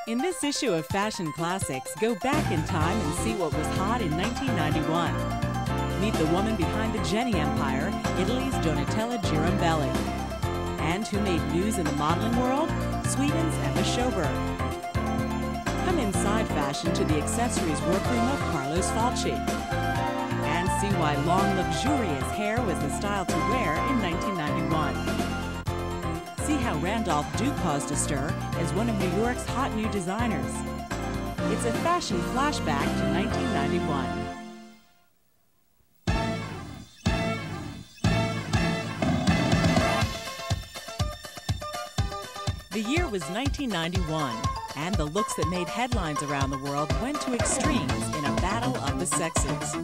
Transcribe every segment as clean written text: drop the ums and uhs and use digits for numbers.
In this issue of Fashion Classics, go back in time and see what was hot in 1991. Meet the woman behind the Gianni empire, Italy's Donatella Girambelli. And who made news in the modeling world? Sweden's Emma Sjöberg. Come inside fashion to the accessories workroom of Carlos Falchi. And see why long, luxurious hair was the style to wear in 1991. See how Randolph Duke caused a stir as one of New York's hot new designers. It's a fashion flashback to 1991. The year was 1991, and the looks that made headlines around the world went to extremes in a battle of the sexes.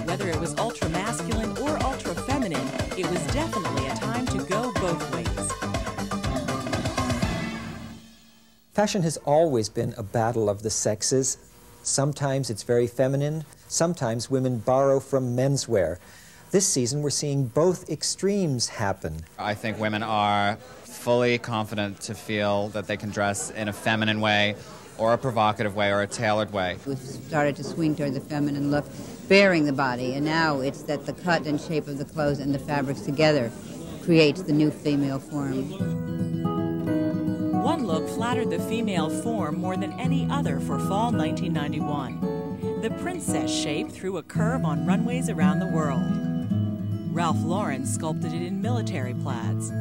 Whether it was ultra-masculine or ultra-feminine, it was definitely a time to go both ways. Fashion has always been a battle of the sexes. Sometimes it's very feminine, sometimes women borrow from menswear. This season, we're seeing both extremes happen. I think women are fully confident to feel that they can dress in a feminine way, or a provocative way, or a tailored way. We've started to swing toward the feminine look, bearing the body, and now it's that the cut and shape of the clothes and the fabrics together creates the new female form. One look flattered the female form more than any other for fall 1991. The princess shape threw a curve on runways around the world. Ralph Lauren sculpted it in military plaids.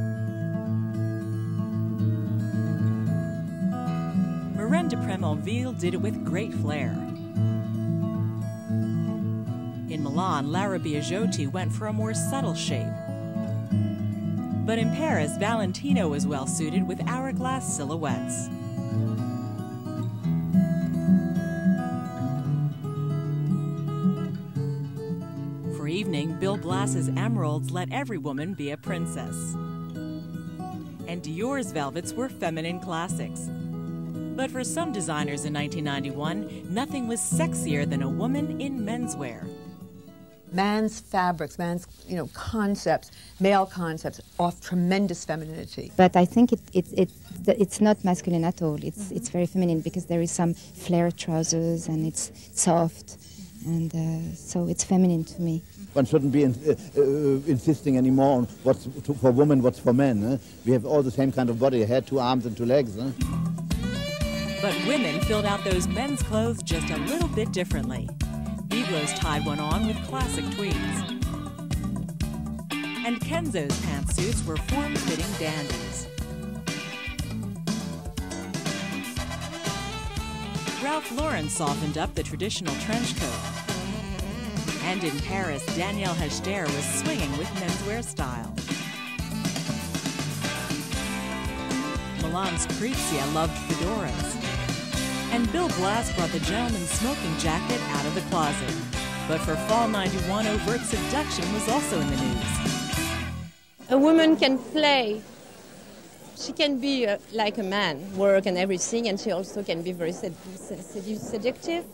Marine de Prémonville did it with great flair. In Milan, Lara Biagiotti went for a more subtle shape. But in Paris, Valentino was well suited with hourglass silhouettes. For evening, Bill Blass's emeralds let every woman be a princess. And Dior's velvets were feminine classics. But for some designers in 1991, nothing was sexier than a woman in menswear. Man's fabrics, man's concepts, male concepts, offer tremendous femininity. But I think it's not masculine at all. It's very feminine because there is some flare trousers and it's soft, and so it's feminine to me. One shouldn't be insisting anymore on what's for women, what's for men. We have all the same kind of body, a head, 2 arms and 2 legs. But women filled out those men's clothes just a little bit differently. Biblos tied one on with classic tweeds. And Kenzo's pantsuits were form-fitting dandies. Ralph Lauren softened up the traditional trench coat. And in Paris, Danielle HECHTER was swinging with menswear style. Milan's Crizia loved fedoras. And Bill Blass brought the gentleman's smoking jacket out of the closet. But for fall 91, overt seduction was also in the news. A woman can play. She can be like a man, work and everything, and she also can be very seductive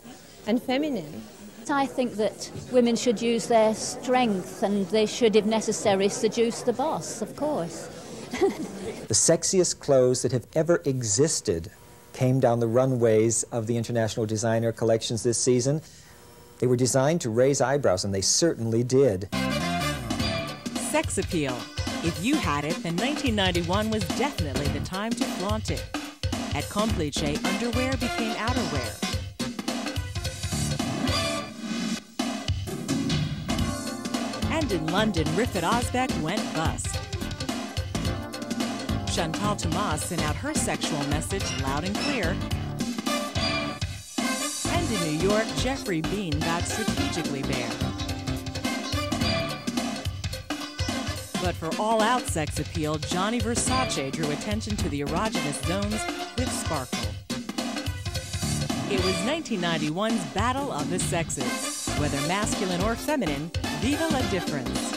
and feminine. I think that women should use their strength and they should, if necessary, seduce the boss, of course. The sexiest clothes that have ever existed came down the runways of the International Designer Collections this season. They were designed to raise eyebrows, and they certainly did. Sex appeal. If you had it, then 1991 was definitely the time to flaunt it. At Complice, underwear became outerwear. And in London, Rifat Ozbek went bust. Chantal Thomas sent out her sexual message loud and clear. And in New York, Jeffrey Bean got strategically bare. But for all-out sex appeal, Gianni Versace drew attention to the erogenous zones with sparkle. It was 1991's Battle of the Sexes. Whether masculine or feminine, viva la difference.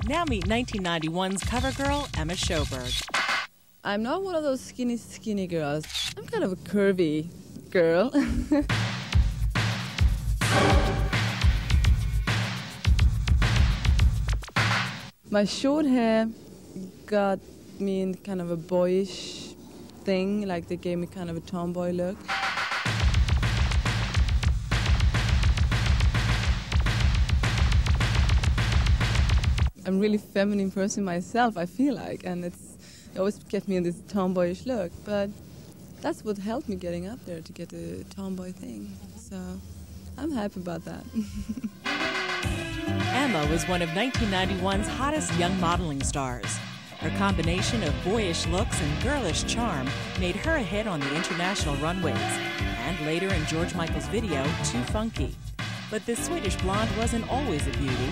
Now meet 1991's cover girl, Emma Sjöberg. I'm not one of those skinny girls. I'm kind of a curvy girl. My short hair got me in kind of a boyish thing, like they gave me kind of a tomboy look. I'm a really feminine person myself, I feel like, and it always kept me in this tomboyish look, but that's what helped me getting up there, to get the tomboy thing. So I'm happy about that. Emma was one of 1991's hottest young modeling stars. Her combination of boyish looks and girlish charm made her a hit on the international runways, and later in George Michael's video, Too Funky. But this Swedish blonde wasn't always a beauty.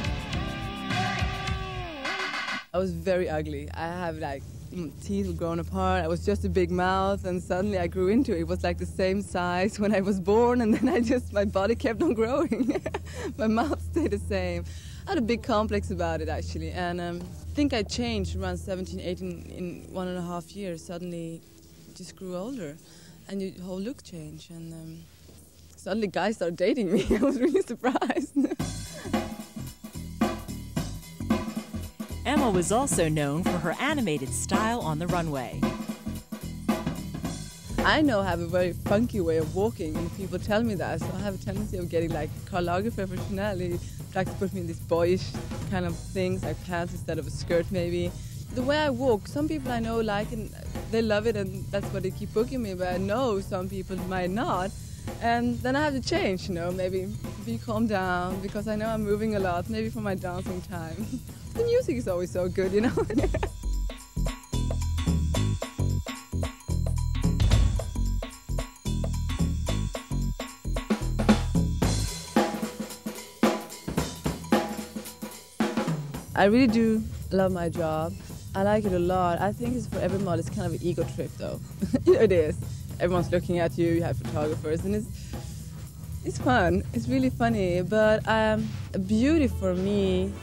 I was very ugly. I have like teeth were growing apart. I was just a big mouth, and suddenly I grew into it. It was like the same size when I was born, and then my body kept on growing. My mouth stayed the same. I had a big complex about it, actually, and I think I changed around 17, 18, in 1.5 years. Suddenly, just grew older, and your whole look changed, and suddenly guys started dating me. I was really surprised. Emma was also known for her animated style on the runway. I know I have a very funky way of walking, and people tell me that, so I have a tendency of getting like Karl Lagerfeld for Chanel. He likes to put me in these boyish kind of things, like pants instead of a skirt maybe. The way I walk, some people I know like and they love it, and that's why they keep booking me, but I know some people might not. And then I have to change, you know, maybe be calm down, because I know I'm moving a lot, maybe for my dancing time. The music is always so good, you know. I really do love my job. I like it a lot. I think it's for every model. It's kind of an ego trip, though. It is. Everyone's looking at you. You have photographers, and it's fun. It's really funny. But beauty for me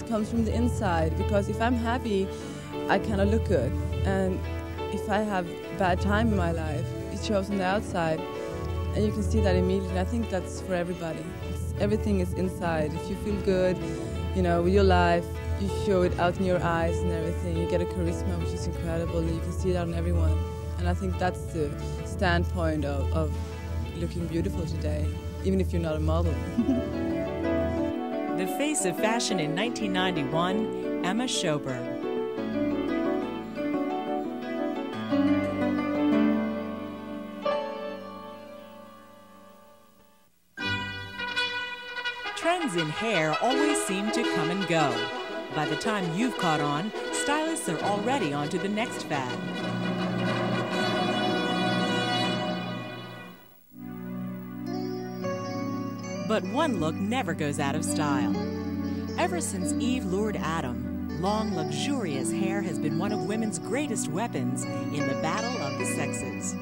comes from the inside, because if I'm happy, I kind of look good. And if I have bad time in my life, it shows on the outside, and you can see that immediately. I think that's for everybody. Everything is inside. If you feel good, you know, with your life, you show it out in your eyes and everything. You get a charisma which is incredible, and you can see it on everyone. And I think that's the standpoint of looking beautiful today, even if you're not a model. The face of fashion in 1991, Emma Schoberg. Trends in hair always seem to come and go. By the time you've caught on, stylists are already on to the next fad. But one look never goes out of style. Ever since Eve lured Adam, long, luxurious hair has been one of women's greatest weapons in the battle of the sexes.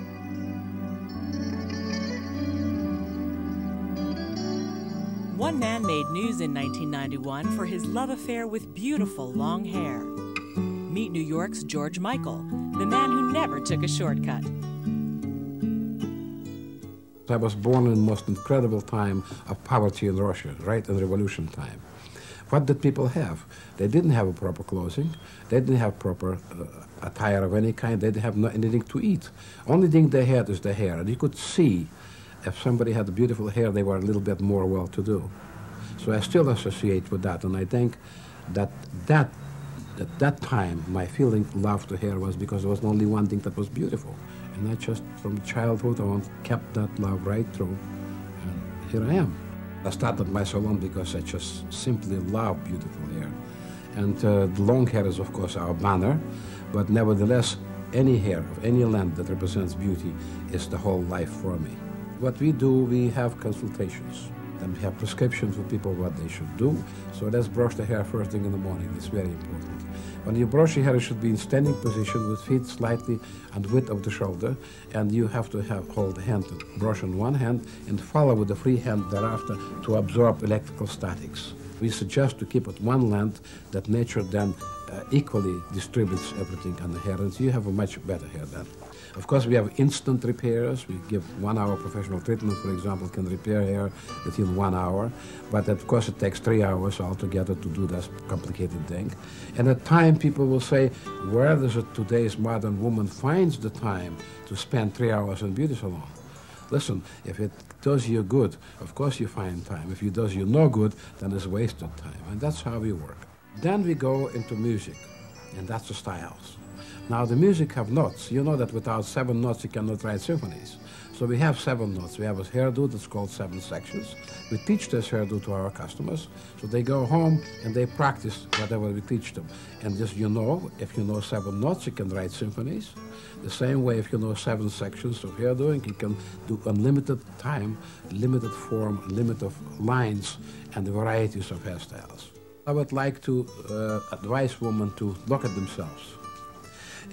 One man made news in 1991 for his love affair with beautiful long hair. Meet New York's George Michael, the man who never took a shortcut. I was born in the most incredible time of poverty in Russia, right in revolution time. What did people have? They didn't have a proper clothing. They didn't have proper attire of any kind. They didn't have anything to eat. Only thing they had is the hair. And you could see if somebody had beautiful hair, they were a little bit more well-to-do. So I still associate with that, and I think that at that time, my feeling love to hair was because there was only one thing that was beautiful. And I just, from childhood on, kept that love right through, and here I am. I started my salon because I just simply love beautiful hair. And the long hair is, of course, our banner, but nevertheless, any hair of any land that represents beauty is the whole life for me. What we do, we have consultations, and we have prescriptions for people what they should do. So let's brush the hair first thing in the morning. It's very important. When you brush your hair, it should be in standing position with feet slightly and width of the shoulder, and you have to hold the hand, brush on one hand, and follow with the free hand thereafter to absorb electrical statics. We suggest to keep it one length that nature then equally distributes everything on the hair, and so you have a much better hair then. Of course, we have instant repairs. We give 1 hour professional treatment, for example, can repair hair within 1 hour. But of course, it takes 3 hours altogether to do this complicated thing. And at time, people will say, where does today's modern woman finds the time to spend 3 hours in beauty salon? Listen, if it does you good, of course you find time. If it does you no good, then it's wasted time. And that's how we work. Then we go into music, and that's the styles. Now, the music have notes. You know that without 7 notes, you cannot write symphonies. So we have 7 notes. We have a hairdo that's called 7 sections. We teach this hairdo to our customers. So they go home and they practice whatever we teach them. And just, you know, if you know 7 notes, you can write symphonies. The same way, if you know 7 sections of hairdoing, you can do unlimited time, limited form, limit of lines, and the varieties of hairstyles. I would like to advise women to look at themselves.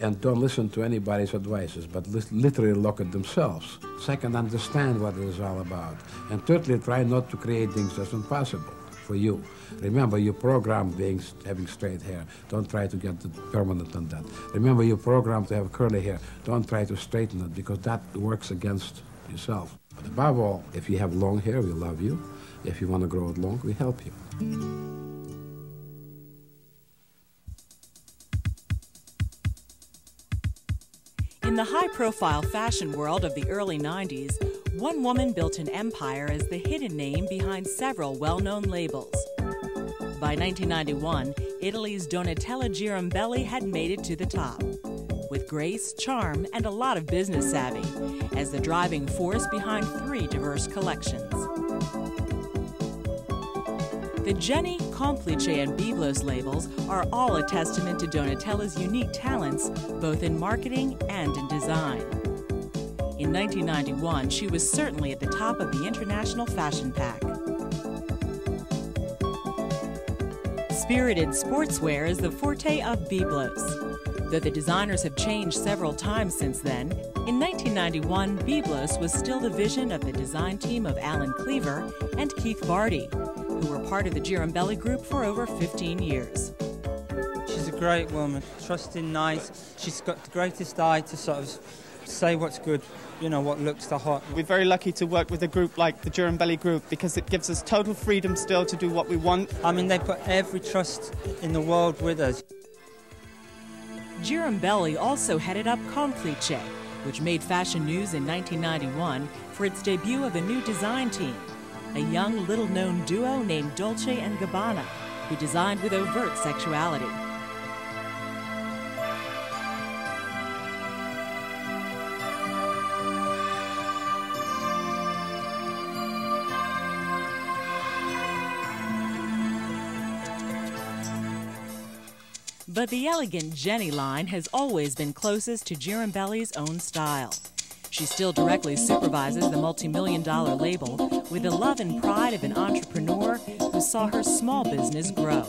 And don't listen to anybody's advices, but literally look at themselves. Second, understand what it is all about. And thirdly, try not to create things that's impossible for you. Remember, you're programmed having straight hair. Don't try to get it permanent on that. Remember, you're programmed to have curly hair. Don't try to straighten it, because that works against yourself. But above all, if you have long hair, we love you. If you want to grow it long, we help you. In the high-profile fashion world of the early 90s, one woman built an empire as the hidden name behind several well-known labels. By 1991, Italy's Donatella Girambelli had made it to the top, with grace, charm, and a lot of business savvy, as the driving force behind 3 diverse collections. The GIANNI, Complice, and Byblos labels are all a testament to Donatella's unique talents, both in marketing and in design. In 1991, she was certainly at the top of the international fashion pack. Spirited sportswear is the forte of Byblos. Though the designers have changed several times since then, in 1991, Byblos was still the vision of the design team of Alan Cleaver and Keith Vardy, who were part of the Girambelli group for over 15 years. She's a great woman, trusting, nice. She's got the greatest eye to sort of say what's good, you know, what looks the hot. We're very lucky to work with a group like the Girambelli group, because it gives us total freedom still to do what we want. I mean, they put every trust in the world with us. Girambelli also headed up Complice, which made fashion news in 1991 for its debut of a new design team, a young, little-known duo named Dolce and Gabbana, who designed with overt sexuality. But the elegant Jenny line has always been closest to Girambelli's own style. She still directly supervises the multi-million-dollar label with the love and pride of an entrepreneur who saw her small business grow.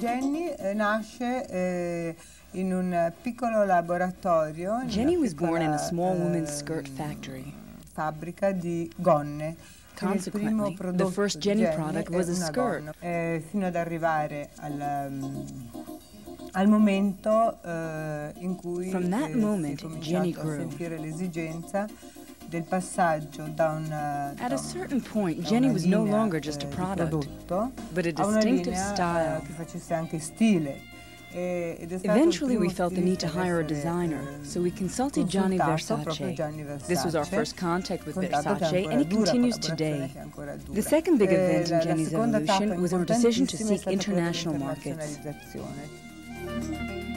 Jenny nasce in un piccolo laboratorio. Jenny was born in a small women's skirt factory. Fabbrica di gonne. Consequently, the first Jenny product was a skirt. Fino ad arrivare al momento in cui From that moment, Jenny grew. Sentire l'esigenza del passaggio da un At a certain point, Jenny was no longer just a product, but a distinctive style. che facesse anche stile. Eventually, we felt the need to hire a designer, so we consulted Gianni Versace. This was our first contact with Versace, and it continues today. The second big event in Jenny's evolution was our decision to seek international markets.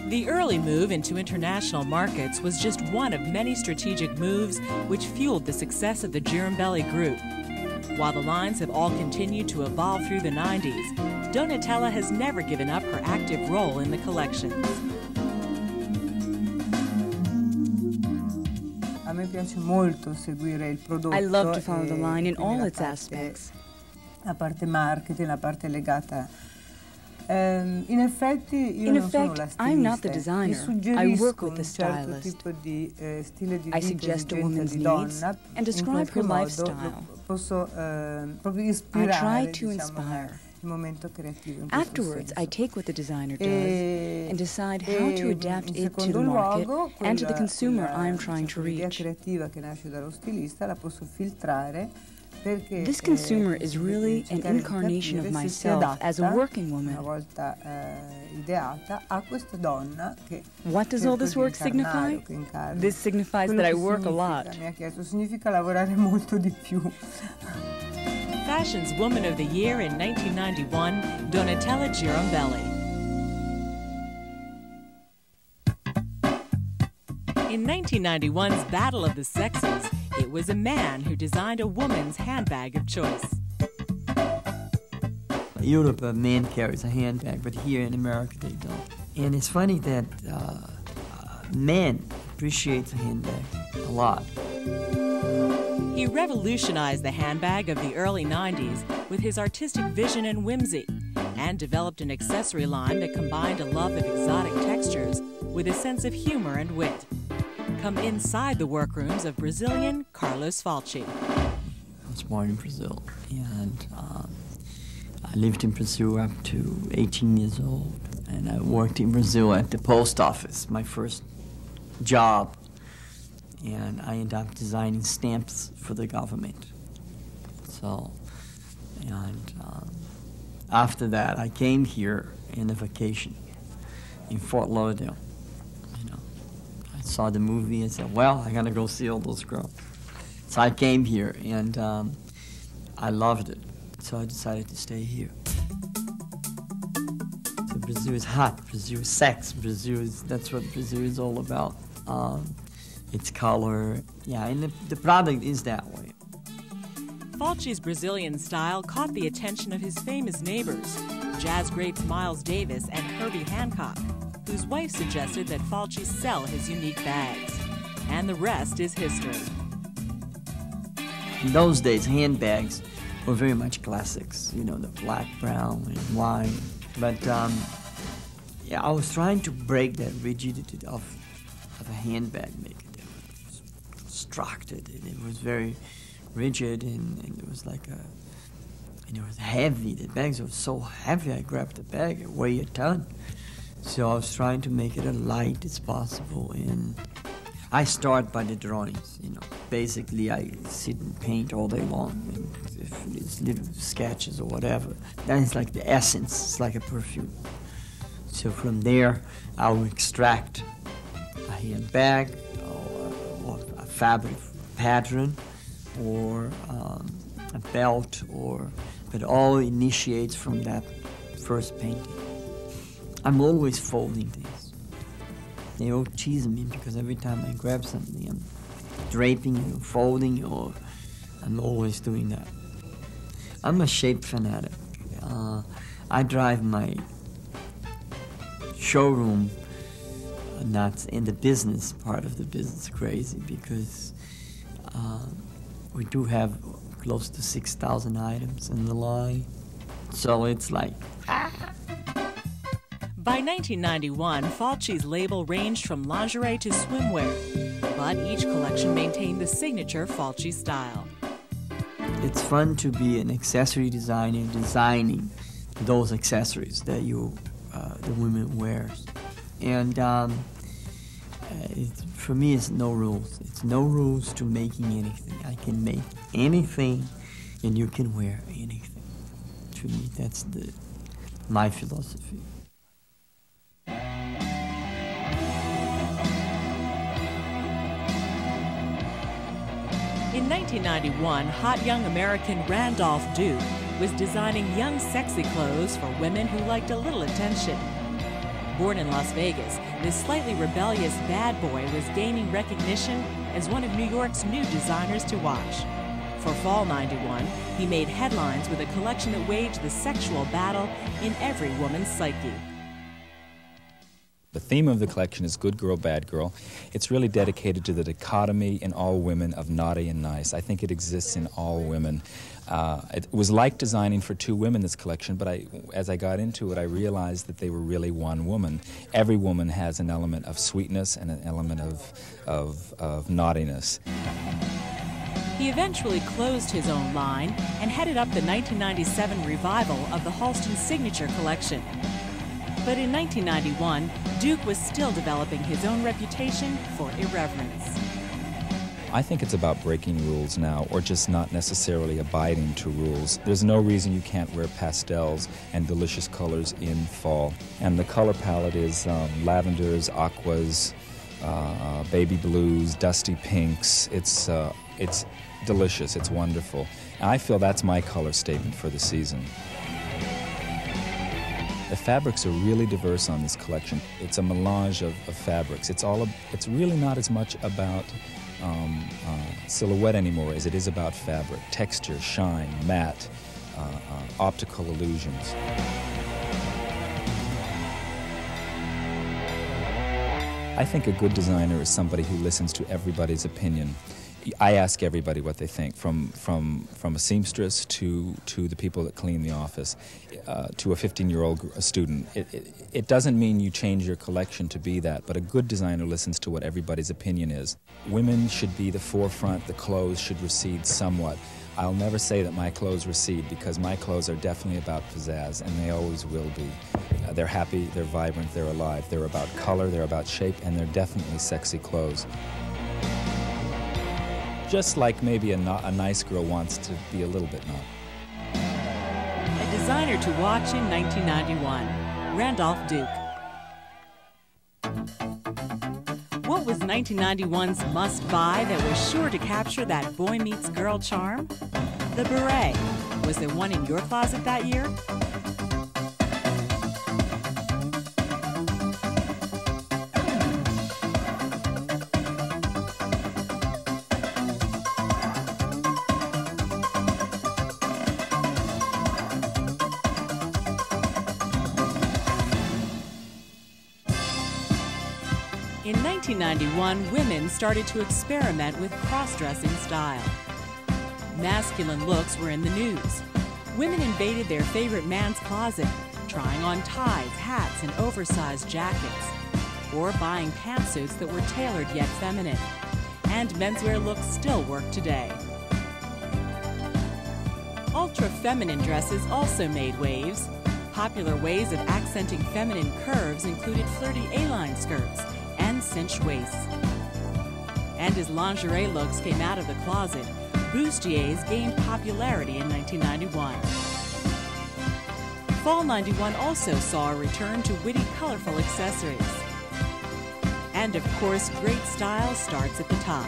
The early move into international markets was just one of many strategic moves which fueled the success of the Girambelli group. While the lines have all continued to evolve through the 90s, Donatella has never given up her active role in the collections. A me piace molto seguire il prodotto. I love to follow the line in all its aspects. La parte marketing, la parte legata. In effect, I'm not the designer. I work with the stylist. I suggest a woman's needs and describe her lifestyle. I try to inspire. Afterwards, I take what the designer does and decide how to adapt it to the market and to the consumer I am trying to reach. This consumer is really an incarnation of myself as a working woman. What does all this work signify? This signifies that I work a lot. Fashion's Woman of the Year in 1991, Donatella Girambelli. In 1991's Battle of the Sexes, it was a man who designed a woman's handbag of choice. In Europe, a man carries a handbag, but here in America they don't. And it's funny that men appreciate a handbag a lot. He revolutionized the handbag of the early 90s with his artistic vision and whimsy, and developed an accessory line that combined a love of exotic textures with a sense of humor and wit. Come inside the workrooms of Brazilian Carlos Falchi. I was born in Brazil, and I lived in Brazil up to 18 years old, and I worked in Brazil at the post office, my first job, and I ended up designing stamps for the government. So, and after that, I came here in a vacation in Fort Lauderdale. I saw the movie and said, well, I gotta go see all those girls. So I came here, and I loved it. So I decided to stay here. So Brazil is hot, Brazil is sex, that's what Brazil is all about. Its color, yeah, and the product is that way. Falchi's Brazilian style caught the attention of his famous neighbors, jazz greats Miles Davis and Herbie Hancock, whose wife suggested that Falchi sell his unique bags. And the rest is history. In those days, handbags were very much classics, you know, the black, brown, and white. But yeah, I was trying to break that rigidity of a handbag maker. It was constructed, and it was very rigid, and it was like and it was heavy. The bags were so heavy, I grabbed the bag, it weighed a ton. So I was trying to make it as light as possible, and I start by the drawings, you know. Basically, I sit and paint all day long, and if it's little sketches or whatever. Then it's like the essence, it's like a perfume. So from there, I'll extract a handbag, or a fabric pattern, or a belt, but all initiates from that first painting. I'm always folding things. They all tease me because every time I grab something, I'm draping or folding, or I'm always doing that. I'm a shape fanatic. I drive my showroom nuts, and the business part of the business crazy, because we do have close to 6,000 items in the line. So it's like, By 1991, Falchi's label ranged from lingerie to swimwear, but each collection maintained the signature Falchi style. It's fun to be an accessory designer, designing those accessories that the women wears. And for me, it's no rules. It's no rules to making anything. I can make anything, and you can wear anything. To me, that's my philosophy. In 1991, hot young American Randolph Duke was designing young, sexy clothes for women who liked a little attention. Born in Las Vegas, this slightly rebellious bad boy was gaining recognition as one of New York's new designers to watch. For fall '91, he made headlines with a collection that waged the sexual battle in every woman's psyche. The theme of the collection is Good Girl, Bad Girl. It's really dedicated to the dichotomy in all women of naughty and nice. I think it exists in all women. It was like designing for two women, this collection, but as I got into it, I realized that they were really one woman. Every woman has an element of sweetness and an element of naughtiness. He eventually closed his own line and headed up the 1997 revival of the Halston Signature Collection. But in 1991, Duke was still developing his own reputation for irreverence. I think it's about breaking rules now, or just not necessarily abiding to rules. There's no reason you can't wear pastels and delicious colors in fall. And the color palette is lavenders, aquas, baby blues, dusty pinks. It's delicious, it's wonderful. And I feel that's my color statement for the season. The fabrics are really diverse on this collection. It's a melange of fabrics. It's really not as much about silhouette anymore as it is about fabric, texture, shine, matte, optical illusions. I think a good designer is somebody who listens to everybody's opinion. I ask everybody what they think, from a seamstress to the people that clean the office, to a 15-year-old student. It doesn't mean you change your collection to be that, but a good designer listens to what everybody's opinion is. Women should be the forefront, the clothes should recede somewhat. I'll never say that my clothes recede, because my clothes are definitely about pizzazz, and they always will be. They're happy, they're vibrant, they're alive. They're about color, they're about shape, and they're definitely sexy clothes. Just like maybe a nice girl wants to be a little bit not. A designer to watch in 1991, Randolph Duke. What was 1991's must-buy that was sure to capture that boy meets girl charm? The beret. Was there one in your closet that year? In 1991, women started to experiment with cross-dressing style. Masculine looks were in the news. Women invaded their favorite man's closet, trying on ties, hats, and oversized jackets, or buying pantsuits that were tailored yet feminine. And menswear looks still work today. Ultra-feminine dresses also made waves. Popular ways of accenting feminine curves included flirty A-line skirts and cinch waists. And as lingerie looks came out of the closet, bustiers gained popularity in 1991. Fall 91 also saw a return to witty, colorful accessories. And of course, great style starts at the top.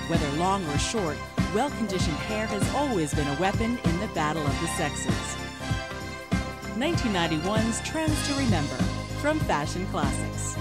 Whether long or short, well-conditioned hair has always been a weapon in the battle of the sexes. 1991's Trends to Remember from Fashion Classics.